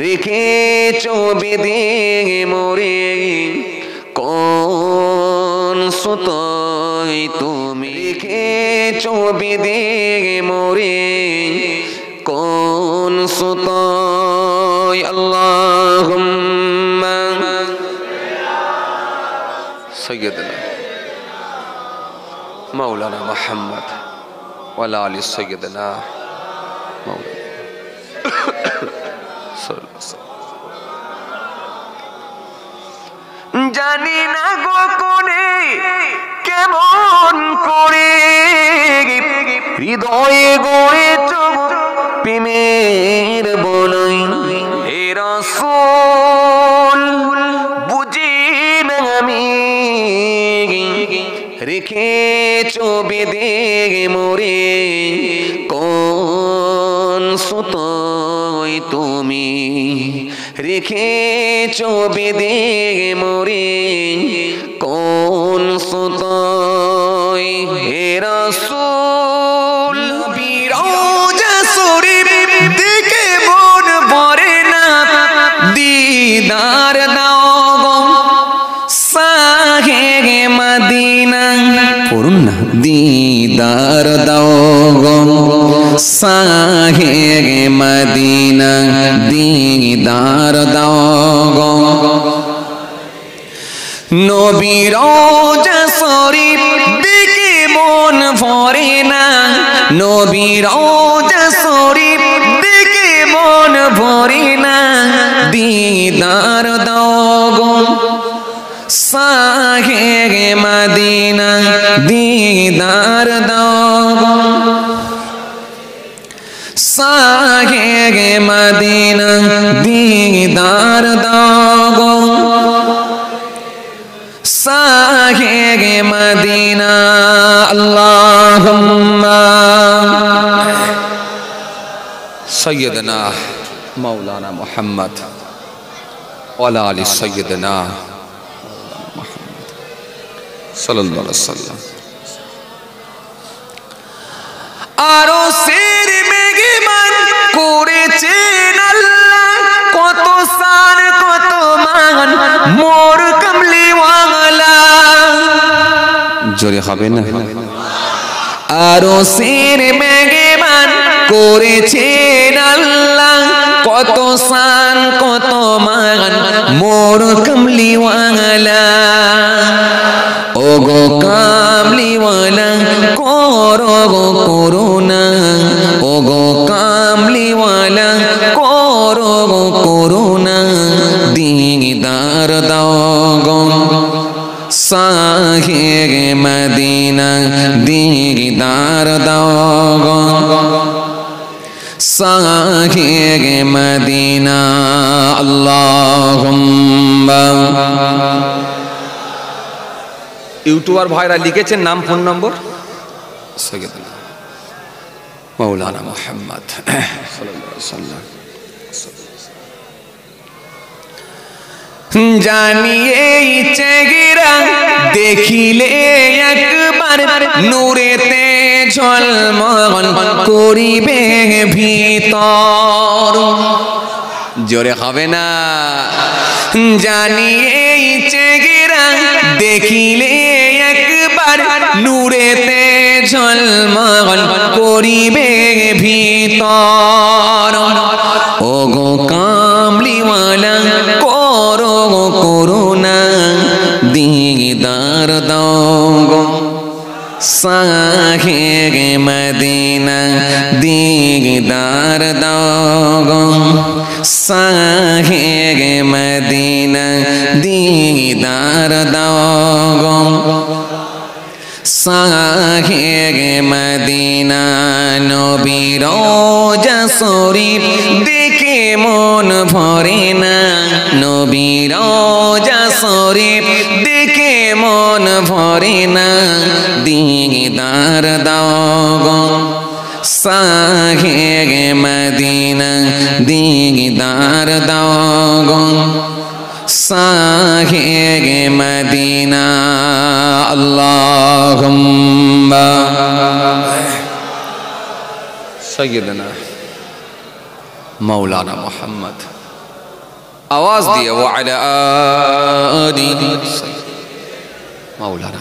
রেখেছো বেঁধে মোরে কোন সুতোয় তুমি রেখেছো বেঁধে মোরে কোন সুতোয় আল্লাহুম্মা সাইয়্যিদনা মাওলানা মুহাম্মদ ওয়া আলা আলি সাইয়্যিদনা মাওলানা জানি না গো কোনে কেমন করে হৃদয়ে গড়েছ প্রেমের বলয় হে রাসূল বুঝি না আমি রেখেছ বেঁধে মোরে কোন সুতোয় তুমি রেখেছো বেঁধে মোরে কোন সুতোয় হে রাসূল বিরোজা শরীর দেখে মন ভরে না দিদার দাও গো শাহে মদিনা পড়ুন না দিদার দাও গো শাহে মদিনা দিদার দাও গো নবীর রওজা শরীফ দেখে মন ভরে না নবীর রওজা শরীফ দেখে মন ভরে না দিদার দাও গো শাহে মদিনা দিদার দাও গো শাহে মদিনা দিদার দাও গো শাহে মদিনা আল্লাহুম্মা সাইয়্যিদনা মাওলানা মুহাম্মদ ওয়া আলা আলি সাইয়্যিদনা মুহাম্মদ সাল্লাল্লাহু আলাইহি ওয়াসাল্লাম আরো সের মেঘমান করেছেন আল্লাহ কত সার কত মান মোর কামলিওয়ালা জোরে হবে না আরো সের মেঘমান করেছেন আল্লাহ কত সান কত মান মোর কামলিওয়ালা ওগো কামলিওয়ালা করো গো করুণা ওগো কামলিওয়ালা করো গো করুণা দিদার দাও গো শাহে মদিনা দিদার দাও গো শাহে মদিনা আল্লাহুম্মা ইউটিউবার ভাইরা লিখেছেন নাম ফোন নম্বর সাইয়্যিদনা মাওলানা মুহাম্মদ সাল্লাল্লাহু আলাইহি ওয়াসাল্লাম জানিয়ে চেহারা দেখিলে একবার নূরেতে ঝলমল করিবে ভিতর জোরে হবে না জানিয়ে চেহারা দেখিলে একবার নূরেতে ঝলমল করিবে ভিতর ওগো কামলিওয়ালা করো করুণা দিদার দাও গো শাহে মদিনা দিদার দাও গো শাহে মদিনা দিদার দাও গো শাহে মদিনা নবীর রওজা শরীফ দেখে মন ভরে না নবীর রওজা শরীফ দেখে মন ভরে না দিদার দাও গো শাহে মদিনা দিদার দাও গো শাহে মদিনা আল্লাহুম্মা সাইয়্যিদনা मौलाना मोहम्मद आवाज दिए वो अला आलिहि मौलाना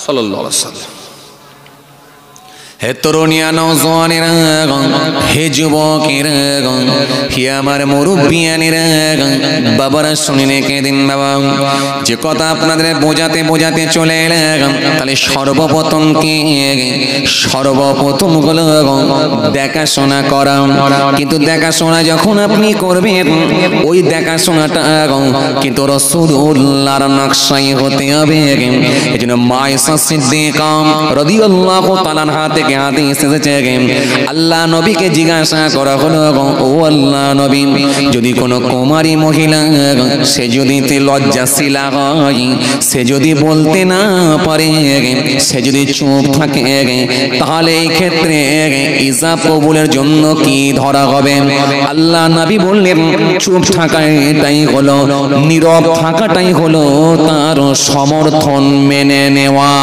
सल्लल्लाहु अलैहि वसल्लम। হে তরুণিয়া নওজওয়ানেরা, হে যুবকেরা, হে আমার মুরব্বিয়ানেরা, বাবারা শুনে রেখে দিন বাবা, যে কথা আপনাদের বোঝাতে বোঝাতে চলে এলাম। তাহলে সর্বপ্রথম হলো দেখাশোনা করা। কিন্তু দেখাশোনা যখন আপনি করবেন, ওই দেখাশোনাটা কিন্তু রাসূলুল্লাহর নকশায় হতে হবে। এজন্য মা আয়েশা সিদ্দিকা রাদিয়াল্লাহু তাআলা আনহা থেকে হাদিস এসেছে, আল্লাহ নবীকে জিজ্ঞাসা করা হলো, ও আল্লাহ নবী, যদি কোনো কুমারী মহিলা সে যদি লজ্জাশীলা হয়, সে যদি বলতে না পারে, সে যদি চুপ থাকে, তাহলে এই ক্ষেত্রে ইজাব কবুলের জন্য কি ধরা হবে? আল্লাহ নবী বললেন, চুপ থাকাটাই হলো, নীরব থাকাটাই হলো তার সমর্থন মেনে নেওয়া।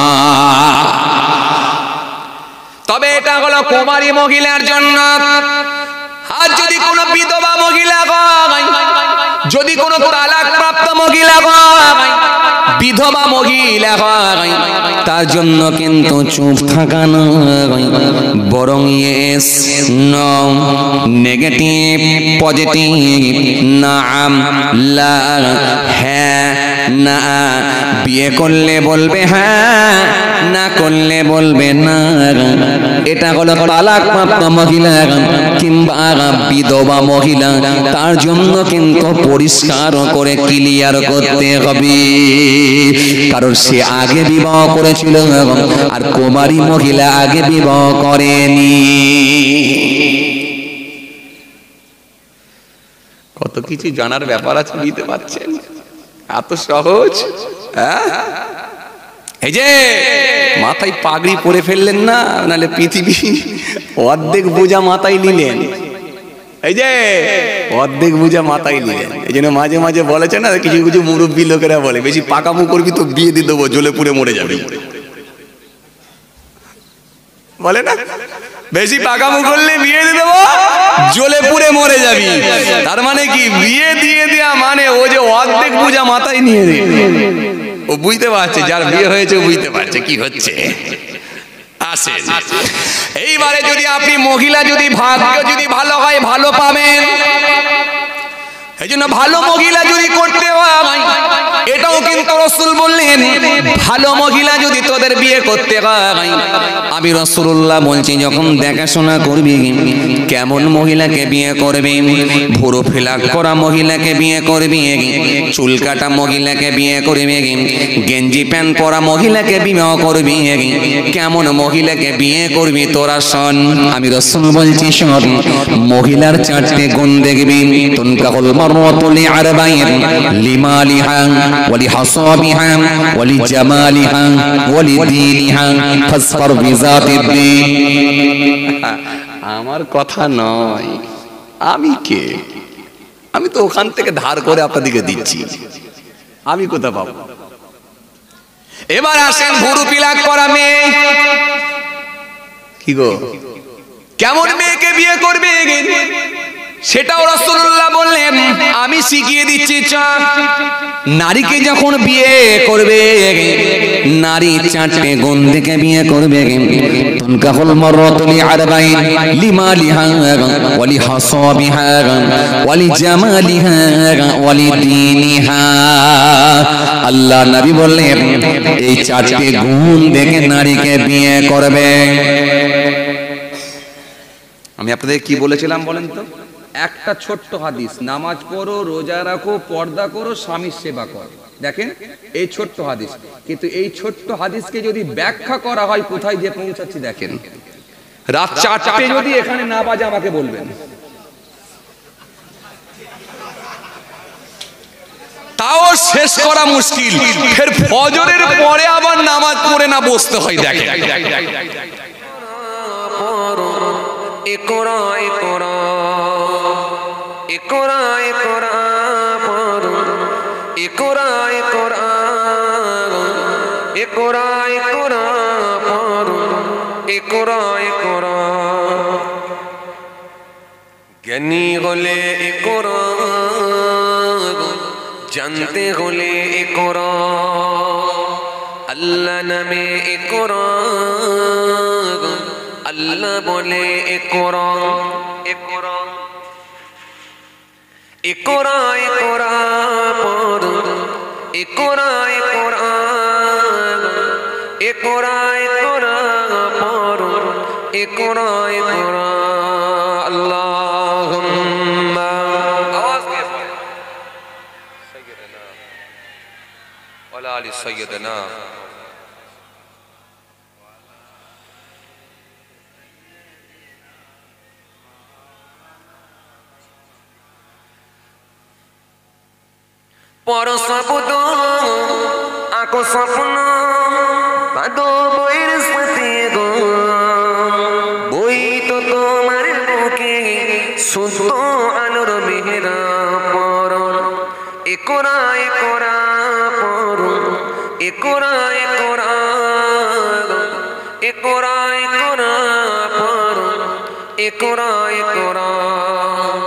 তবে এটা হলো কুমারী মহিলার জন্য। আর যদি কোনো বিধবা মহিলা হয়, যদি কোনো তালাক প্রাপ্ত মহিলা হয়, বিধবা মহিলা হয়, তার জন্য কিন্তু চুপ থাকা নয়, বরং ইয়েস নো, নেগেটিভ পজিটিভ, নাম লা, হ্যাঁ না, বিয়ে করলে বলবে হ্যাঁ, না করলে বলবে না। এটা হলো তালাক প্রাপ্ত মহিলা কিংবা বিধবা মহিলা, তার জন্য কিন্তু পরিষ্কার করে ক্লিয়ার করতে হবে, কারণ সে আগে বিবাহ করেছিল আর কুমারী মহিলা আগে বিবাহ করেনি। কত কিছু জানার ব্যাপার আছে, বুঝতে পারছেন? এত সহজ? এই যে মাথায় পাগড়ি পরে ফেললেন না, নাহলে পৃথিবী অর্ধেক বোঝা মাথায় নিলেন। এই যে অর্ধেক বোঝা মাথায় নিলেন। এই জন্য মাঝে মাঝে বলেছে না, কিছু কিছু মুরব্বী লোকেরা বলে, বেশি পাকামু করবি তো বিয়ে দিয়ে দেবো, জ্বলে পুড়ে মরে যাবে। বলে না, বেশি পাকামু করলে বিয়ে দিয়ে দেবো, জ্বলে পুড়ে মরে যাবি। তার মানে কি, বিয়ে দিয়ে দেয়া মানে ও যে অর্ধেক বোঝা মাথায় নিয়ে দেয়। ও বুঝতে পারছে, যার বিয়ে হয়েছে বুঝতে পারছে কি হচ্ছে। আসেন, এইবারে যদি আপনি মহিলা, যদি ভাগ্য যদি ভালো হয়, ভালো পাবেন। এই জন্য ভালো মহিলা যদি করতে হয়, এটাও কিন্তু রাসূল বললেন, ভালো মহিলা যদি তোদের বিয়ে করতে হয়, আমি রাসূলুল্লাহ বলছি, যখন দেখাশোনা করবি কেমন মহিলাকে বিয়ে করবি, ভুরু ফিলাক করা মহিলাকে বিয়ে করবি, চুল কাটা মহিলাকে বিয়ে করবি, গেঞ্জি প্যান্ট পরা মহিলাকে বিবাহ করবি, কেমন মহিলাকে বিয়ে করবি তোরা শোন। আমি রাসূল বলছি, শোন, মহিলার চারটে গুণ দেখবি। তুনকাহুল মারওয়াতু লিআরবাইন, লিমালিহা ওয়ালি হাসাবিহা ওয়ালি জামালিহা ওয়ালি দীনিহা ফাসফার বিযাতিদ্দীন। আমার কথা নয়, আমি কে? আমি তো ওখান থেকে ধার করে আপনাদেরকে দিচ্ছি, আমি কোথা পাবো? এবার আসেন ভুরু পিলাক করা মেয়ে, কি গো, কেমন মেয়েকে বিয়ে করবে সেটাও রাসূলুল্লাহ বললেন, আমি শিখিয়ে দিচ্ছি। নারীকে যখন বিয়ে করবে, নারী চারটে গুণ দেখে বিয়ে করবে। তুনকাহুল মারওয়াতু লিআরবাইন, লিমালিহা ওয়ালি হাসাবিহা ওয়ালি জামালিহা ওয়ালি দীনিহা। আল্লাহ নবী বললেন, এই চারটে গুণ দেখে নারীকে বিয়ে করবে। আমি আপনাদের কি বলেছিলাম বলেন তো? একটা ছোট্ট হাদিস, নামাজ পড়ো, রোজা রাখো, পর্দা করো, স্বামীর সেবা করো। দেখেন এই ছোট্ট হাদিস, কিন্তু এই ছোট্ট হাদিসকে যদি ব্যাখ্যা করা হয়, কোথায় যে পৌঁছাচ্ছি দেখেন। রাত 4টে যদি এখানে না বাজে আমাকে বলবেন, তাও শেষ করা মুশকিল। ফের ফজরের পরে আবার নামাজ পড়ে না বসতে হয়। দেখেন, ইকরা ইকরা ইকরা ইকরা পড়ো, ইকরা ইকরা ইকরা ইকরা পড়ো, ইকরা ইকরা। জ্ঞানী হলে কোরআন জানতে হলে কোরআন আল্লাহ নামে কোরআন আল্লাহ বলে কোরআন কোরআন কোরআন কোরআন পড়ো কোরআন কোরআন কোরআন কোরআন পড়ো কোরআন কোরআন আল্লাহুম্মা আওয়াজ দিয়ে পড়ো সাইয়্যিদানা ওয়ালা আলি সাইয়্যিদানা পড়ো শব্দ আঁকো স্বপ্ন কাঁদো বইয়ের সাথে গো বই তো তোমার বুকে শুদ্ধ আলোর মেহেরা পড়ো কোরআন কোরআন পড়ো কোরআন কোরআন কোরআন কোরআন পড়ো কোরআন কোরআন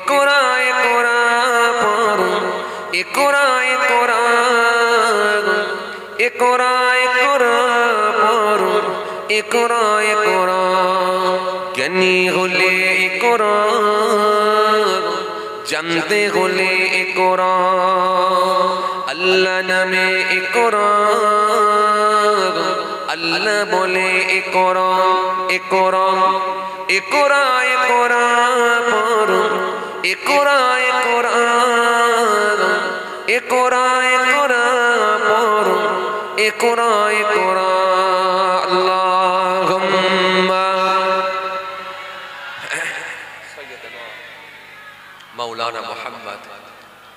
কোরআন কোরআন পড়ো কোরআন কোরআন কোরআন কোরআন পড়ো কোরআন কোরআন জ্ঞানী হলে কোরআন জানতে হলে কোরআন আল্লাহ নামে কোরআন আল্লাহ বলে কোরআন কোরআন কোরআন কোরআন পড়ো কোরআন কোরআন কোরআন কোরআন পড়ো কোরআন কোরআন আল্লাহুম্মা সাইয়্যিদানা মাওলানা মুহাম্মদ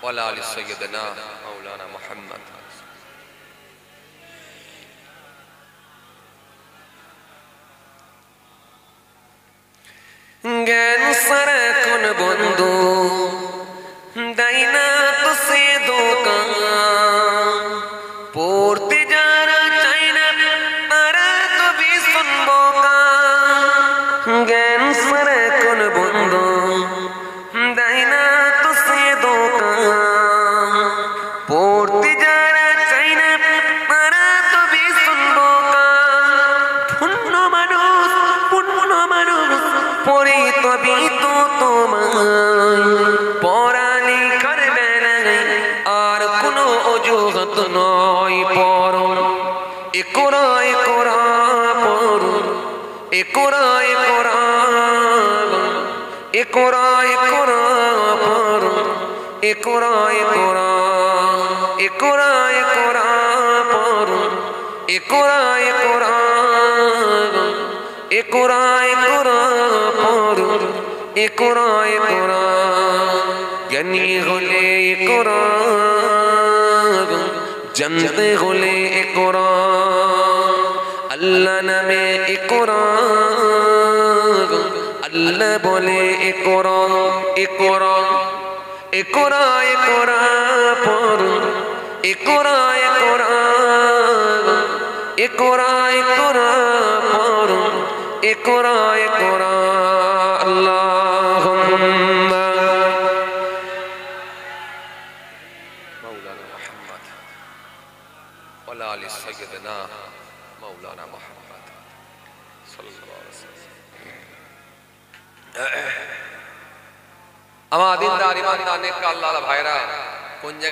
ওয়ালা আলি সাইয়্যিদানা মাওলানা মুহাম্মদ জ্ঞান সারা কোন বন্ধু দাইনা তো সে দোকান পড়তে যারা চাই না তারা তো ভীষণ বোকা জ্ঞান সারা কোন বন্ধু দাইনা তো সে দোকান পড়তে যারা চাই না তারা তো ভীষণ বোকা পুণ্য মানুষ পড়ে তবে তো তোমায় পড়ালেখার বেলায় আর কোনো অজুহাত নয় পড়ো কোরআন কোরআন পড়ো কোরআন কোরআন কোরআন কোরআন পড়ো কোরআন কোরআন কোরআন কোরআন পড়ো কোরআন কোরআন কোরআন কোরআন পড়ো কোরআন কোরআন জ্ঞানী হলে কোরআন জানতে হলে কোরআন আল্লাহ নামে কোরআন আল্লাহ বলে কোরআন কোরআন কোরআন কোরআন পড়ো কোরআন কোরআন কোরআন কোরআন পড়ো কোরআন কোরআন আল্লাহুম্মা মাওলানা মুহাম্মদ ওয়ালা আলি সাইয়্যিদানা মাওলানা মুহাম্মদ সাল্লাল্লাহু আলাইহি ওয়াসাল্লাম আমার দিনদার ইমানদার নেক আল্লাহর ভাইরা কোন জায়গায়